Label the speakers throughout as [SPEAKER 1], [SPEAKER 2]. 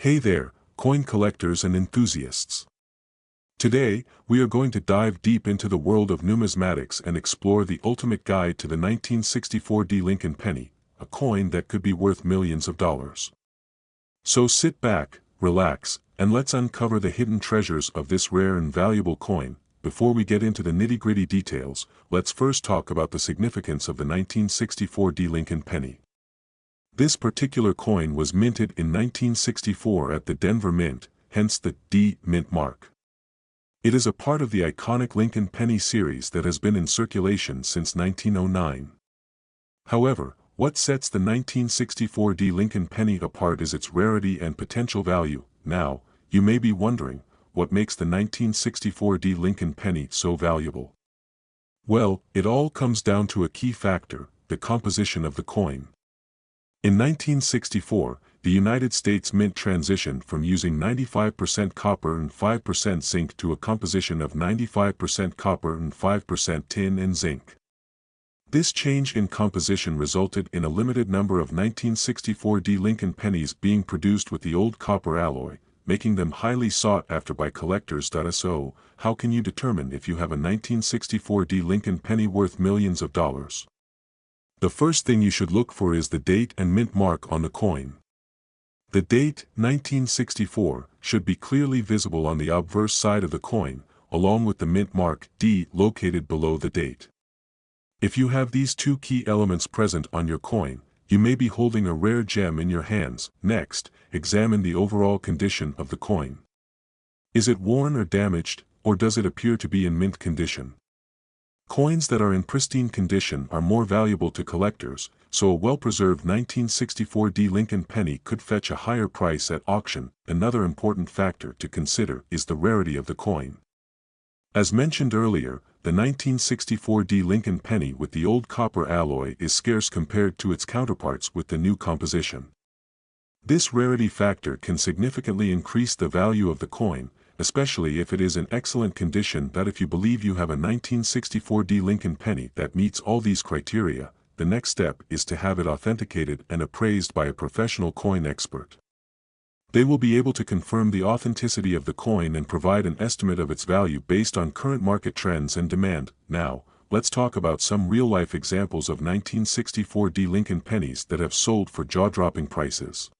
[SPEAKER 1] Hey there, coin collectors and enthusiasts. Today, we are going to dive deep into the world of numismatics and explore the ultimate guide to the 1964 Lincoln penny, a coin that could be worth millions of dollars. So sit back, relax, and let's uncover the hidden treasures of this rare and valuable coin. Before we get into the nitty-gritty details, let's first talk about the significance of the 1964 Lincoln penny. This particular coin was minted in 1964 at the Denver Mint, hence the D Mint mark. It is a part of the iconic Lincoln penny series that has been in circulation since 1909. However, what sets the 1964 Lincoln penny apart is its rarity and potential value. Now, you may be wondering, what makes the 1964 Lincoln penny so valuable? Well, it all comes down to a key factor: the composition of the coin. In 1964, the United States Mint transitioned from using 95% copper and 5% zinc to a composition of 95% copper and 5% tin and zinc. This change in composition resulted in a limited number of 1964 Lincoln pennies being produced with the old copper alloy, making them highly sought after by collectors. So, how can you determine if you have a 1964 Lincoln penny worth millions of dollars? The first thing you should look for is the date and mint mark on the coin. The date, 1964, should be clearly visible on the obverse side of the coin, along with the mint mark D located below the date. If you have these two key elements present on your coin, you may be holding a rare gem in your hands. Next, examine the overall condition of the coin. Is it worn or damaged, or does it appear to be in mint condition? Coins that are in pristine condition are more valuable to collectors, so a well-preserved 1964 Lincoln penny could fetch a higher price at auction. Another important factor to consider is the rarity of the coin. As mentioned earlier, the 1964 Lincoln penny with the old copper alloy is scarce compared to its counterparts with the new composition. This rarity factor can significantly increase the value of the coin, especially if it is in excellent condition. If you believe you have a 1964 Lincoln penny that meets all these criteria, the next step is to have it authenticated and appraised by a professional coin expert. They will be able to confirm the authenticity of the coin and provide an estimate of its value based on current market trends and demand. Now, let's talk about some real-life examples of 1964 Lincoln pennies that have sold for jaw-dropping prices.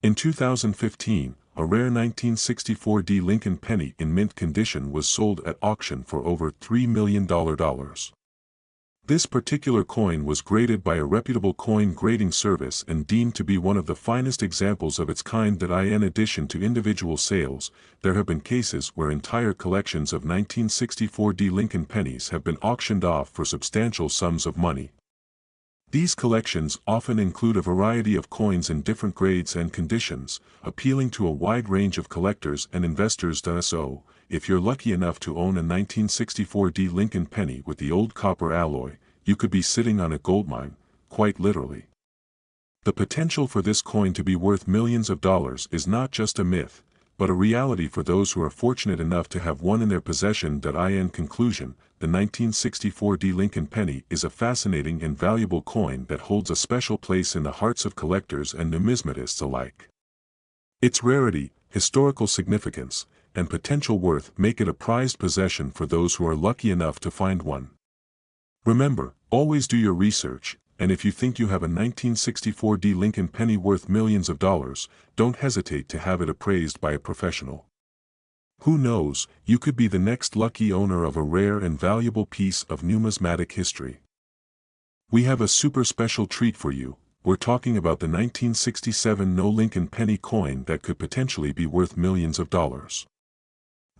[SPEAKER 1] In 2015, a rare 1964 Lincoln penny in mint condition was sold at auction for over $3 million. This particular coin was graded by a reputable coin grading service and deemed to be one of the finest examples of its kind. In addition to individual sales, there have been cases where entire collections of 1964 Lincoln pennies have been auctioned off for substantial sums of money. These collections often include a variety of coins in different grades and conditions, appealing to a wide range of collectors and investors. So, if you're lucky enough to own a 1964 Lincoln penny with the old copper alloy, you could be sitting on a goldmine, quite literally. The potential for this coin to be worth millions of dollars is not just a myth, but a reality for those who are fortunate enough to have one in their possession. In conclusion, the 1964 Lincoln penny is a fascinating and valuable coin that holds a special place in the hearts of collectors and numismatists alike. Its rarity, historical significance, and potential worth make it a prized possession for those who are lucky enough to find one. Remember, always do your research, and if you think you have a 1964 Lincoln penny worth millions of dollars, don't hesitate to have it appraised by a professional. Who knows, you could be the next lucky owner of a rare and valuable piece of numismatic history. We have a super special treat for you. We're talking about the 1967 Lincoln penny coin that could potentially be worth millions of dollars.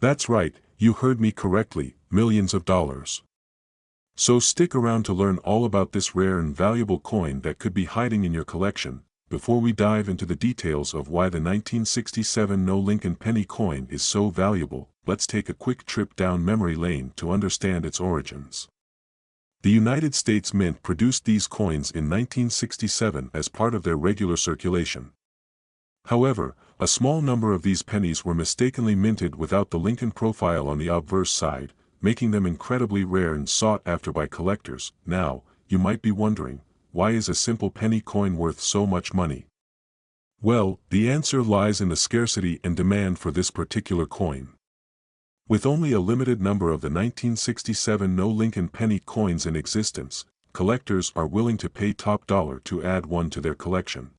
[SPEAKER 1] That's right, you heard me correctly, millions of dollars. So stick around to learn all about this rare and valuable coin that could be hiding in your collection. Before we dive into the details of why the 1967 Lincoln penny coin is so valuable, let's take a quick trip down memory lane to understand its origins. The United States Mint produced these coins in 1967 as part of their regular circulation. However, a small number of these pennies were mistakenly minted without the Lincoln profile on the obverse side, making them incredibly rare and sought after by collectors. Now, you might be wondering, why is a simple penny coin worth so much money? Well, the answer lies in the scarcity and demand for this particular coin. With only a limited number of the 1967 no Lincoln penny coins in existence, collectors are willing to pay top dollar to add one to their collection.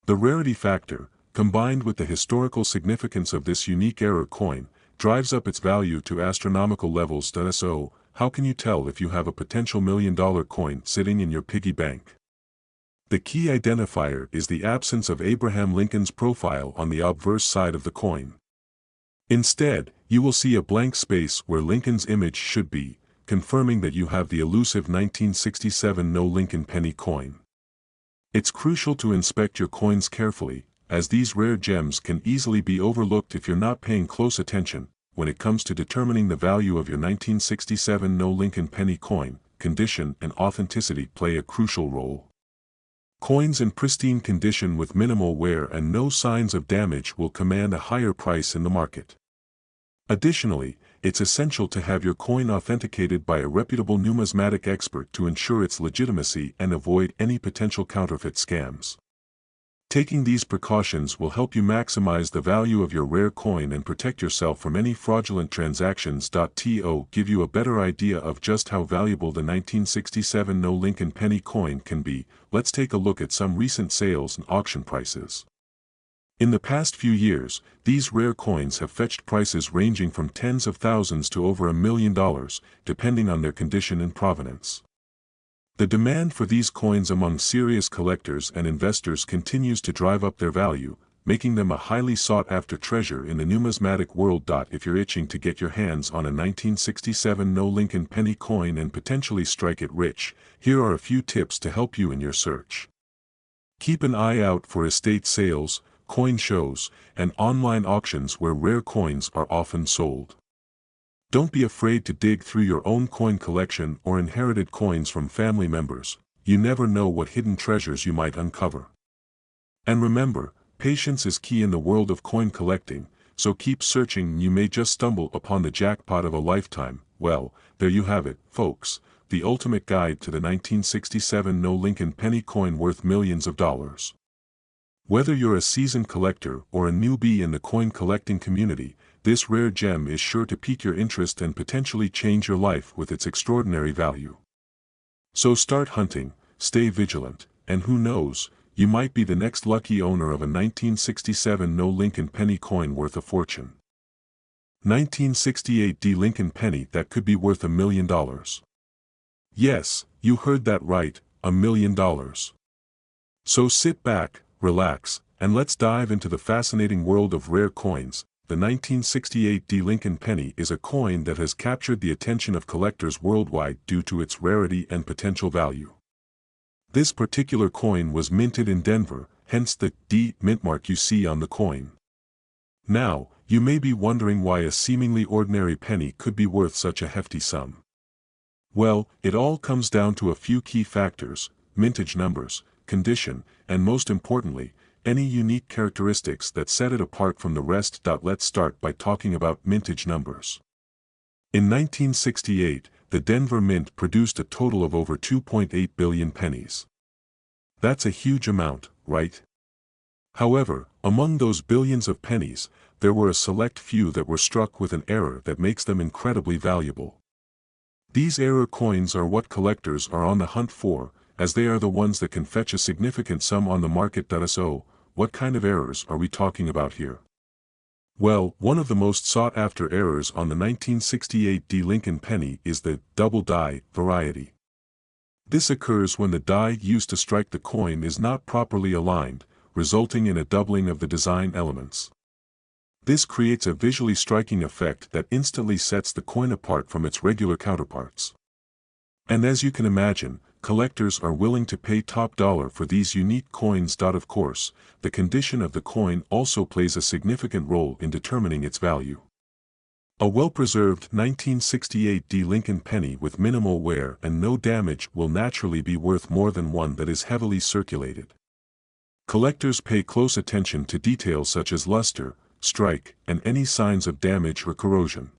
[SPEAKER 1] The rarity factor, combined with the historical significance of this unique era coin, drives up its value to astronomical levels. So, how can you tell if you have a potential $1 million coin sitting in your piggy bank? The key identifier is the absence of Abraham Lincoln's profile on the obverse side of the coin. Instead, you will see a blank space where Lincoln's image should be, confirming that you have the elusive 1967 no Lincoln penny coin. It's crucial to inspect your coins carefully, as these rare gems can easily be overlooked if you're not paying close attention. When it comes to determining the value of your 1967 no Lincoln penny coin, condition and authenticity play a crucial role. Coins in pristine condition with minimal wear and no signs of damage will command a higher price in the market. Additionally, it's essential to have your coin authenticated by a reputable numismatic expert to ensure its legitimacy and avoid any potential counterfeit scams. Taking these precautions will help you maximize the value of your rare coin and protect yourself from any fraudulent transactions. To give you a better idea of just how valuable the 1967 no Lincoln penny coin can be, let's take a look at some recent sales and auction prices. In the past few years, these rare coins have fetched prices ranging from tens of thousands to over $1 million, depending on their condition and provenance. The demand for these coins among serious collectors and investors continues to drive up their value, making them a highly sought-after treasure in the numismatic world. If you're itching to get your hands on a 1967 no Lincoln penny coin and potentially strike it rich, here are a few tips to help you in your search. Keep an eye out for estate sales, coin shows, and online auctions where rare coins are often sold. Don't be afraid to dig through your own coin collection or inherited coins from family members. You never know what hidden treasures you might uncover. And remember, patience is key in the world of coin collecting, so keep searching. You may just stumble upon the jackpot of a lifetime. Well, there you have it, folks, the ultimate guide to the 1967 no Lincoln penny coin worth millions of dollars. Whether you're a seasoned collector or a newbie in the coin collecting community, this rare gem is sure to pique your interest and potentially change your life with its extraordinary value. So start hunting, stay vigilant, and who knows, you might be the next lucky owner of a 1967 no Lincoln penny coin worth a fortune. 1968 Lincoln penny that could be worth $1 million. Yes, you heard that right, $1 million. So sit back, relax, and let's dive into the fascinating world of rare coins. The 1968 Lincoln penny is a coin that has captured the attention of collectors worldwide due to its rarity and potential value. This particular coin was minted in Denver, hence the D mint mark you see on the coin. Now, you may be wondering why a seemingly ordinary penny could be worth such a hefty sum. Well, it all comes down to a few key factors: mintage numbers, condition, and most importantly, any unique characteristics that set it apart from the rest. Let's start by talking about mintage numbers. In 1968, the Denver Mint produced a total of over 2.8 billion pennies. That's a huge amount, right? However, among those billions of pennies, there were a select few that were struck with an error that makes them incredibly valuable. These error coins are what collectors are on the hunt for, as they are the ones that can fetch a significant sum on the market. So, what kind of errors are we talking about here? Well, one of the most sought-after errors on the 1968 Lincoln penny is the double die variety. This occurs when the die used to strike the coin is not properly aligned, resulting in a doubling of the design elements. This creates a visually striking effect that instantly sets the coin apart from its regular counterparts. And as you can imagine, collectors are willing to pay top dollar for these unique coins. Of course, the condition of the coin also plays a significant role in determining its value. A well-preserved 1968 Lincoln penny with minimal wear and no damage will naturally be worth more than one that is heavily circulated. Collectors pay close attention to details such as luster, strike, and any signs of damage or corrosion.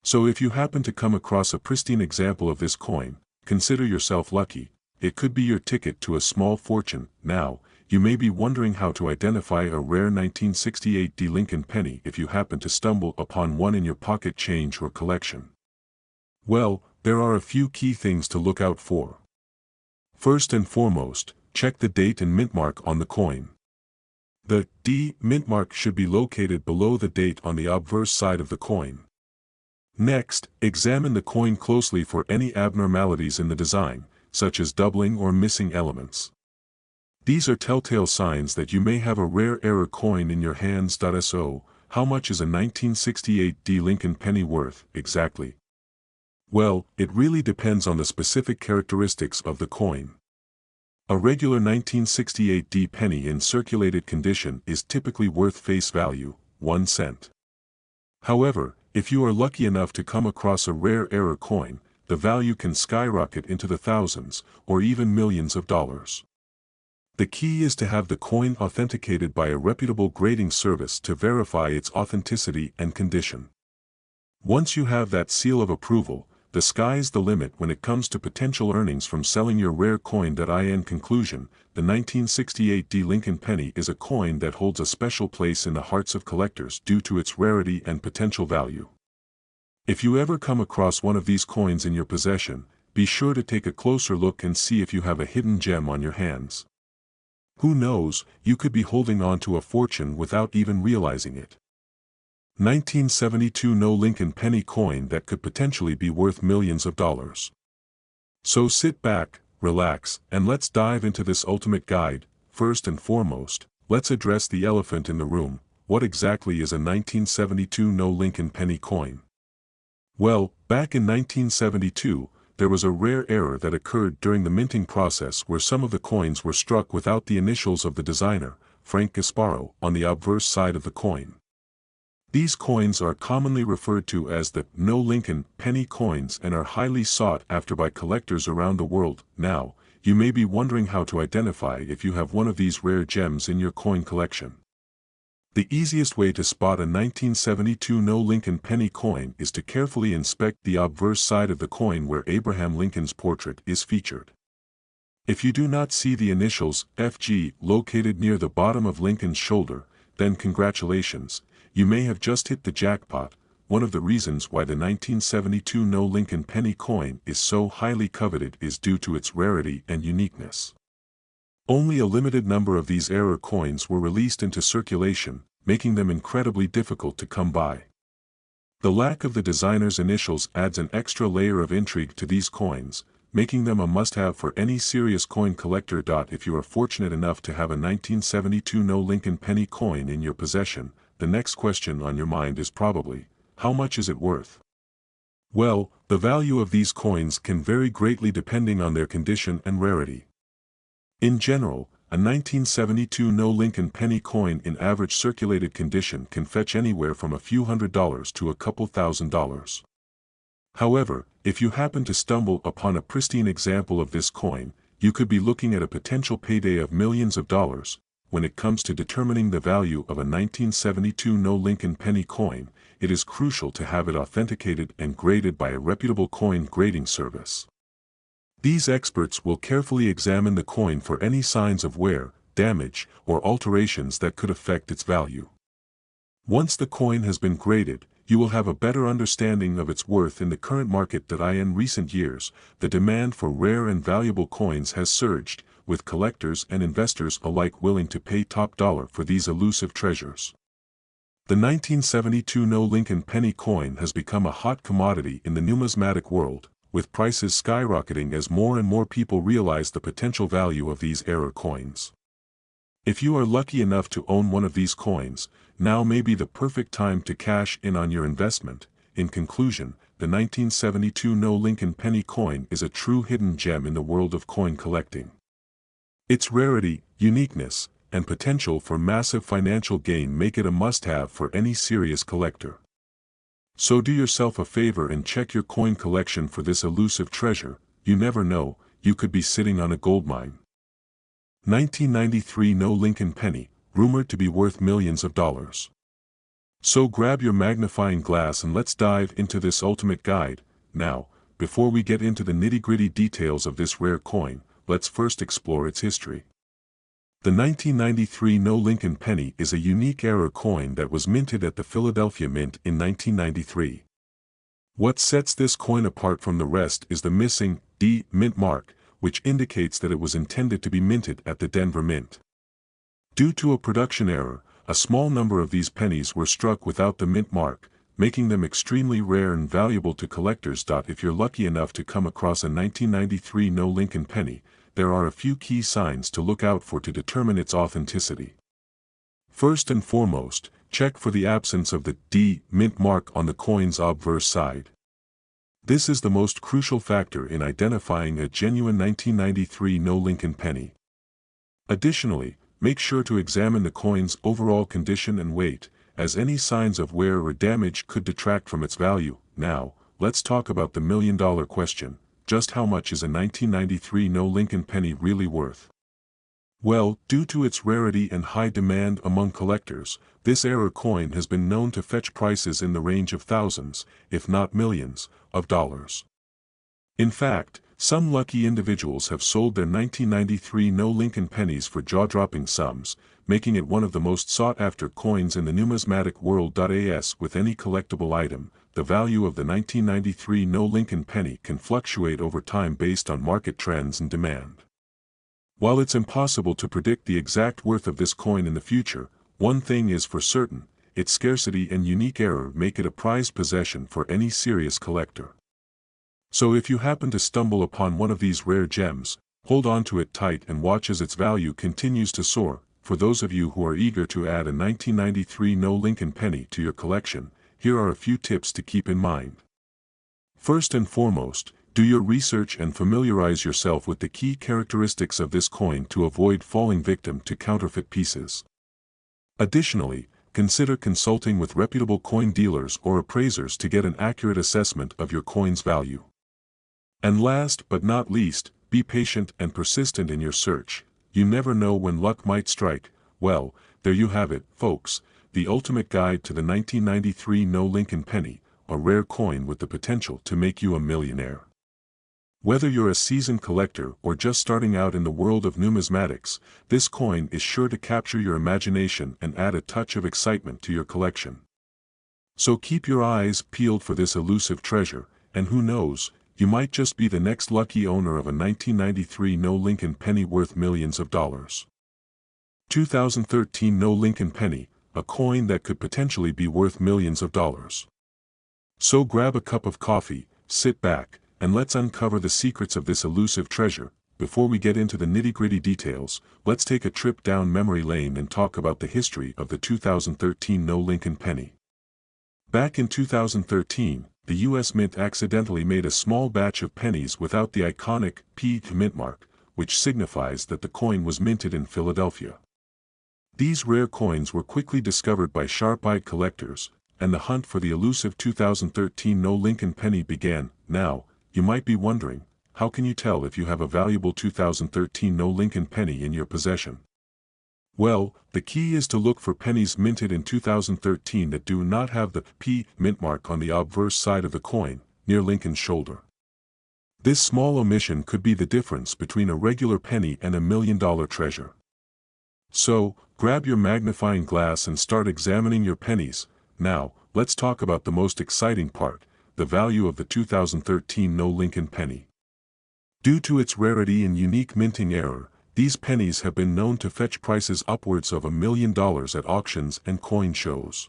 [SPEAKER 1] So if you happen to come across a pristine example of this coin, consider yourself lucky. It could be your ticket to a small fortune. Now, you may be wondering how to identify a rare 1968 D Lincoln penny if you happen to stumble upon one in your pocket change or collection. Well, there are a few key things to look out for. First and foremost, check the date and mint mark on the coin. The D mint mark should be located below the date on the obverse side of the coin. Next, examine the coin closely for any abnormalities in the design, such as doubling or missing elements. These are telltale signs that you may have a rare error coin in your hands. So, how much is a 1968 D Lincoln penny worth, exactly? Well, it really depends on the specific characteristics of the coin. A regular 1968 D penny in circulated condition is typically worth face value, 1 cent. However, if you are lucky enough to come across a rare error coin, the value can skyrocket into the thousands, or even millions of dollars. The key is to have the coin authenticated by a reputable grading service to verify its authenticity and condition. Once you have that seal of approval, the sky's the limit when it comes to potential earnings from selling your rare coin. In conclusion, the 1968 D Lincoln penny is a coin that holds a special place in the hearts of collectors due to its rarity and potential value. If you ever come across one of these coins in your possession, be sure to take a closer look and see if you have a hidden gem on your hands. Who knows, you could be holding on to a fortune without even realizing it. 1972 No Lincoln penny coin that could potentially be worth millions of dollars. So sit back, relax, and let's dive into this ultimate guide. First and foremost, let's address the elephant in the room. What exactly is a 1972 No Lincoln penny coin? Well, back in 1972, there was a rare error that occurred during the minting process where some of the coins were struck without the initials of the designer, Frank Gasparo, on the obverse side of the coin. These coins are commonly referred to as the No Lincoln penny coins and are highly sought after by collectors around the world. Now, you may be wondering how to identify if you have one of these rare gems in your coin collection. The easiest way to spot a 1972 No Lincoln penny coin is to carefully inspect the obverse side of the coin where Abraham Lincoln's portrait is featured. If you do not see the initials FG located near the bottom of Lincoln's shoulder, then congratulations, you may have just hit the jackpot. One of the reasons why the 1972 No Lincoln penny coin is so highly coveted is due to its rarity and uniqueness. Only a limited number of these error coins were released into circulation, making them incredibly difficult to come by. The lack of the designer's initials adds an extra layer of intrigue to these coins, making them a must-have for any serious coin collector. If you are fortunate enough to have a 1972 No Lincoln penny coin in your possession, the next question on your mind is probably, how much is it worth? Well, the value of these coins can vary greatly depending on their condition and rarity. In general, a 1972 No Lincoln penny coin in average circulated condition can fetch anywhere from a few $100s to a couple $1,000s. However, if you happen to stumble upon a pristine example of this coin, you could be looking at a potential payday of millions of dollars. When it comes to determining the value of a 1972 No Lincoln penny coin, it is crucial to have it authenticated and graded by a reputable coin grading service. These experts will carefully examine the coin for any signs of wear, damage, or alterations that could affect its value. Once the coin has been graded, you will have a better understanding of its worth in the current market. In recent years, the demand for rare and valuable coins has surged, with collectors and investors alike willing to pay top dollar for these elusive treasures. The 1972 No Lincoln penny coin has become a hot commodity in the numismatic world, with prices skyrocketing as more and more people realize the potential value of these error coins. If you are lucky enough to own one of these coins, now may be the perfect time to cash in on your investment. In conclusion, the 1972 No Lincoln penny coin is a true hidden gem in the world of coin collecting. Its rarity, uniqueness, and potential for massive financial gain make it a must-have for any serious collector. So do yourself a favor and check your coin collection for this elusive treasure. You never know, you could be sitting on a goldmine. 1993 No Lincoln penny, rumored to be worth millions of dollars. So grab your magnifying glass and let's dive into this ultimate guide. Now, before we get into the nitty-gritty details of this rare coin, let's first explore its history. The 1993 No Lincoln Penny is a unique error coin that was minted at the Philadelphia Mint in 1993. What sets this coin apart from the rest is the missing D mint mark, which indicates that it was intended to be minted at the Denver Mint. Due to a production error, a small number of these pennies were struck without the mint mark, making them extremely rare and valuable to collectors. If you're lucky enough to come across a 1993 No Lincoln penny, there are a few key signs to look out for to determine its authenticity. First and foremost, check for the absence of the D mint mark on the coin's obverse side. This is the most crucial factor in identifying a genuine 1993 No Lincoln penny. Additionally, make sure to examine the coin's overall condition and weight, as any signs of wear or damage could detract from its value. Now, let's talk about the million-dollar question: just how much is a 1993 No Lincoln penny really worth? Well, due to its rarity and high demand among collectors, this error coin has been known to fetch prices in the range of thousands, if not millions, of dollars. In fact, some lucky individuals have sold their 1993 No Lincoln pennies for jaw-dropping sums, making it one of the most sought-after coins in the numismatic world. As with any collectible item, the value of the 1993 No Lincoln penny can fluctuate over time based on market trends and demand. While it's impossible to predict the exact worth of this coin in the future, one thing is for certain: its scarcity and unique error make it a prized possession for any serious collector. So if you happen to stumble upon one of these rare gems, hold on to it tight and watch as its value continues to soar. For those of you who are eager to add a 1993 No Lincoln penny to your collection, here are a few tips to keep in mind. First and foremost, do your research and familiarize yourself with the key characteristics of this coin to avoid falling victim to counterfeit pieces. Additionally, consider consulting with reputable coin dealers or appraisers to get an accurate assessment of your coin's value. And last but not least, be patient and persistent in your search. You never know when luck might strike. Well, there you have it, folks, the ultimate guide to the 1993 No Lincoln penny, a rare coin with the potential to make you a millionaire. Whether you're a seasoned collector or just starting out in the world of numismatics, this coin is sure to capture your imagination and add a touch of excitement to your collection. So keep your eyes peeled for this elusive treasure, and who knows, you might just be the next lucky owner of a 1993 No Lincoln penny worth millions of dollars. 2013 No Lincoln penny, a coin that could potentially be worth millions of dollars. So grab a cup of coffee, sit back, and let's uncover the secrets of this elusive treasure. Before we get into the nitty-gritty details, let's take a trip down memory lane and talk about the history of the 2013 No Lincoln penny. Back in 2013, the U.S. Mint accidentally made a small batch of pennies without the iconic P mint mark, which signifies that the coin was minted in Philadelphia. These rare coins were quickly discovered by sharp-eyed collectors, and the hunt for the elusive 2013 No Lincoln penny began. Now, you might be wondering, how can you tell if you have a valuable 2013 No Lincoln penny in your possession? Well, the key is to look for pennies minted in 2013 that do not have the P mint mark on the obverse side of the coin, near Lincoln's shoulder. This small omission could be the difference between a regular penny and a million-dollar treasure. So, grab your magnifying glass and start examining your pennies. Now, let's talk about the most exciting part: the value of the 2013 No Lincoln penny. Due to its rarity and unique minting error, these pennies have been known to fetch prices upwards of $1 million at auctions and coin shows.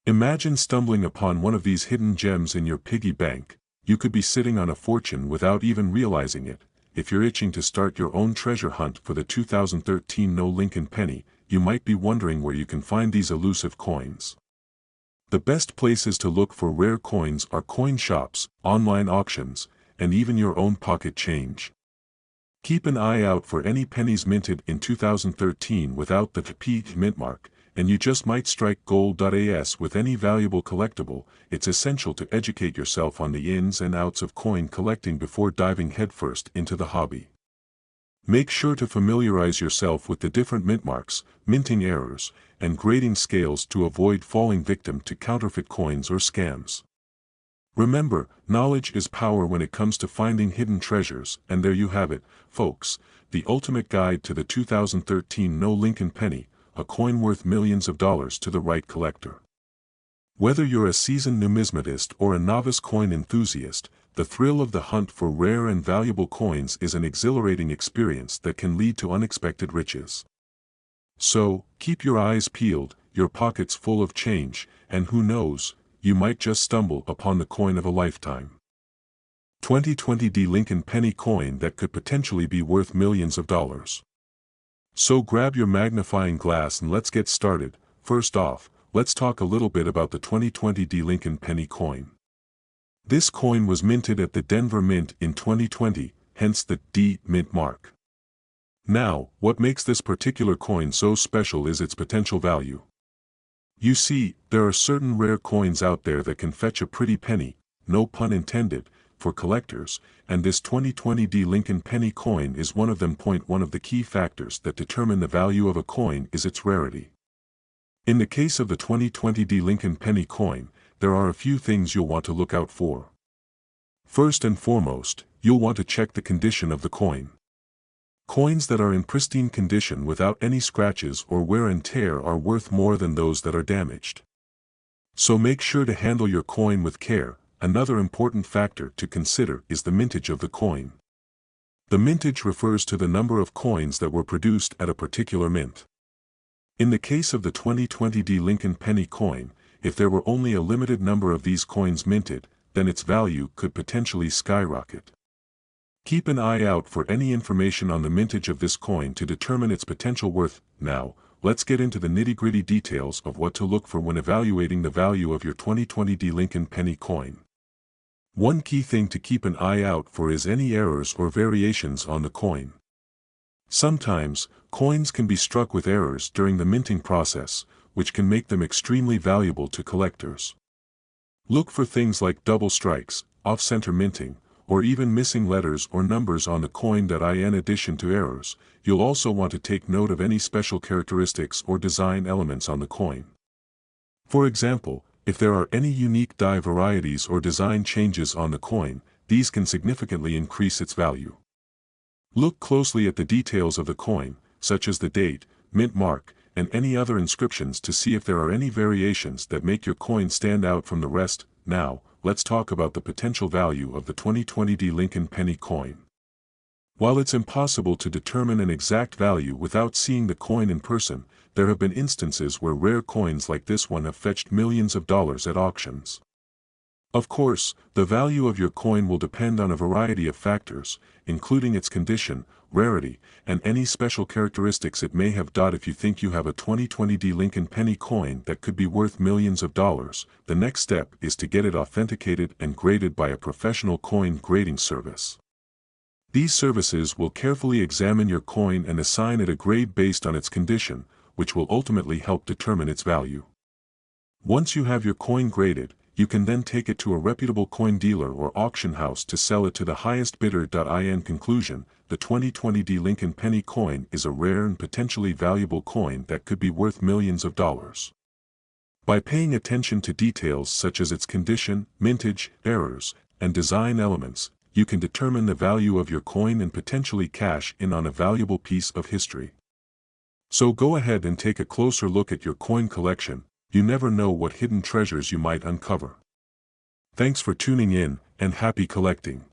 [SPEAKER 1] Imagine stumbling upon one of these hidden gems in your piggy bank. You could be sitting on a fortune without even realizing it. If you're itching to start your own treasure hunt for the 2013 No Lincoln penny, you might be wondering where you can find these elusive coins. The best places to look for rare coins are coin shops, online auctions, and even your own pocket change. Keep an eye out for any pennies minted in 2013 without the P mint mark, and you just might strike gold. As with any valuable collectible, it's essential to educate yourself on the ins and outs of coin collecting before diving headfirst into the hobby. Make sure to familiarize yourself with the different mint marks, minting errors, and grading scales to avoid falling victim to counterfeit coins or scams. Remember, knowledge is power when it comes to finding hidden treasures, and there you have it, folks, the ultimate guide to the 2013 No Lincoln Penny, a coin worth millions of dollars to the right collector. Whether you're a seasoned numismatist or a novice coin enthusiast, the thrill of the hunt for rare and valuable coins is an exhilarating experience that can lead to unexpected riches. So, keep your eyes peeled, your pockets full of change, and who knows, you might just stumble upon the coin of a lifetime. 2020 D Lincoln Penny coin that could potentially be worth millions of dollars. So grab your magnifying glass and let's get started. First off, let's talk a little bit about the 2020 D Lincoln Penny coin. This coin was minted at the Denver Mint in 2020, hence the D Mint mark. Now, what makes this particular coin so special is its potential value. You see, there are certain rare coins out there that can fetch a pretty penny, no pun intended, for collectors, and this 2020 D Lincoln Penny coin is one of them. One of the key factors that determine the value of a coin is its rarity. In the case of the 2020 D Lincoln Penny coin, there are a few things you'll want to look out for. First and foremost, you'll want to check the condition of the coin. Coins that are in pristine condition without any scratches or wear and tear are worth more than those that are damaged. So make sure to handle your coin with care. Another important factor to consider is the mintage of the coin. The mintage refers to the number of coins that were produced at a particular mint. In the case of the 2020 D Lincoln Penny coin, if there were only a limited number of these coins minted, then its value could potentially skyrocket. Keep an eye out for any information on the mintage of this coin to determine its potential worth. Now, let's get into the nitty-gritty details of what to look for when evaluating the value of your 2020 D Lincoln Penny coin. One key thing to keep an eye out for is any errors or variations on the coin. Sometimes, coins can be struck with errors during the minting process, which can make them extremely valuable to collectors. Look for things like double strikes, off-center minting, or even missing letters or numbers on the coin. In addition to errors, you'll also want to take note of any special characteristics or design elements on the coin. For example, if there are any unique die varieties or design changes on the coin, these can significantly increase its value. Look closely at the details of the coin, such as the date, mint mark, and any other inscriptions to see if there are any variations that make your coin stand out from the rest. Now, let's talk about the potential value of the 2020 D Lincoln Penny coin. While it's impossible to determine an exact value without seeing the coin in person, there have been instances where rare coins like this one have fetched millions of dollars at auctions. Of course, the value of your coin will depend on a variety of factors, including its condition, rarity, and any special characteristics it may have. If you think you have a 2020 D Lincoln Penny coin that could be worth millions of dollars, the next step is to get it authenticated and graded by a professional coin grading service. These services will carefully examine your coin and assign it a grade based on its condition, which will ultimately help determine its value. Once you have your coin graded, you can then take it to a reputable coin dealer or auction house to sell it to the highest bidder. In conclusion, the 2020 D Lincoln Penny coin is a rare and potentially valuable coin that could be worth millions of dollars. By paying attention to details such as its condition, mintage, errors, and design elements, you can determine the value of your coin and potentially cash in on a valuable piece of history. So go ahead and take a closer look at your coin collection. You never know what hidden treasures you might uncover. Thanks for tuning in, and happy collecting.